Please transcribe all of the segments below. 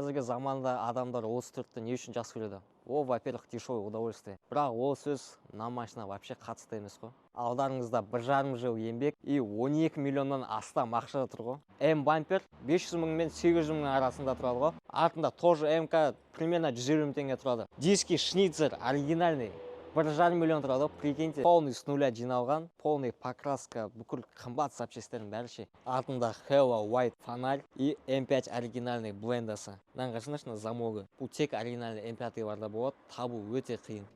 Қазіргі заманда адамдар 34-ті не үшін жақсы көреді? О, во-первых, дешевое удовольствие. Бірақ ол сөз нам машина вообще қатысты емес қой. Алдарыңызда 1,5 жыл еңбек и 12 миллионнан астам ақша тұр ғой. М-бампер 500 мың мен 800 мың арасында тұрады ғой. Артында тоже МК примерно 150 мың теңге тұрады. Диски шницер оригинальный 1,5 миллион тұрады, прикиньте. Полный с нуля жиналған, полный покраска, бүкіл қымбат запчастердің бәрі ше. Артында Hello White фонарь и М5 оригинальный блендасы. Мынаны қарасаңдаршы, мына замогы. Бұл тек оригинальный М5 барда болады, табу өте қиын.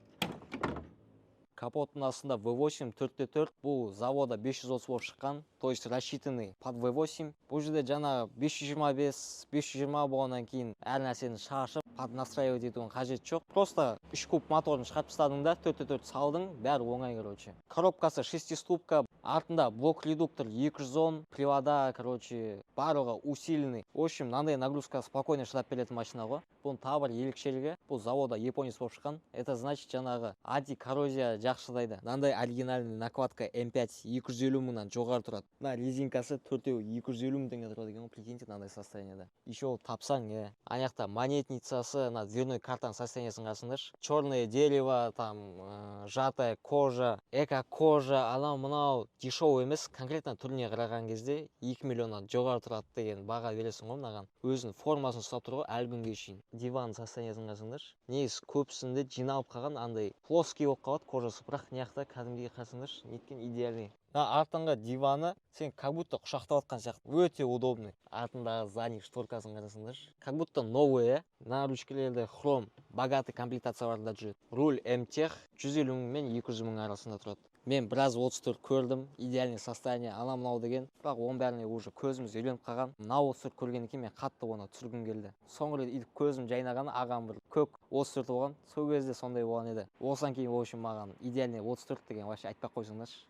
Капоттың астында V8 4x4, бұл завода 530 болып шыққан, то есть рассчитанный под V8. Бұл жерде жаңа 525, 520 болғаннан кейін әр нәрсені шашып, поднастраивать етудің қажет жоқ. Просто 3 куб моторын шығарып тастадың да, 4x4 салдың, бәрі оңай, короче. Коробкасы 6-ступка, артында блок редуктор 210, привода, короче, барлығы усиленный. В общем, мынандай нагрузка спокойно шыдап беретін машина ғой. Бұл тағы бір ерекшелігі, бұл завода японец болып шыққан. Это значит, жаңағы антикоррозия жақсы шыдайды. Мынандай оригинальный накладка М5 250 мыңнан жоғары тұрады. Мына резинкасы 4-еу 250 мың теңге тұрады екен, прикиньте, мынандай состояниеда. Еще ол тапсаң, аяқта монетницасы, на дверной картаның состояниясын қарасаңдаршы. Черное дерево, там жатая кожа, эко-кожа, анау-мынау дешевый емес, конкретно түріне қараған кезде 2 миллионнан жоғары тұрады деген баға бересің ғой мынаған. Өзінің формасын ұстап тұр ғой әлі күнге шейін. Диван состояниясын қарасаңдаршы. Негізі көпсінде жиналып қалған, андай плоский болып қалады кожасы, бірақ мынаяқта кәдімгідей қарасаңдаршы, неткен идеальный. Артыңғы диваны сен как будто құшақтап отқан сияқты, өте удобный. Артындағы задний шторкасын қарасаңдаршы, как будто новый. На ручкалерде хром, богатый комплектацияларда жүреді. Руль М-тех 150 мың мен 200 мың арасында тұрады. Мен біраз 34 көрдім, идеальный состояние, анау-мынау деген, бірақ оның бәріне уже көзіміз үйреніп қалған. Мынау 34 көргеннен кейін мен қатты оны түсіргім келді. Соңғы рет көзім жайнағаны ағам бір көк 34 болған, сол кезде сондай болған еді. Осыдан кейін, в общем, маған идеальный 34 деген вообще айтпай ақ қойсаңдаршы.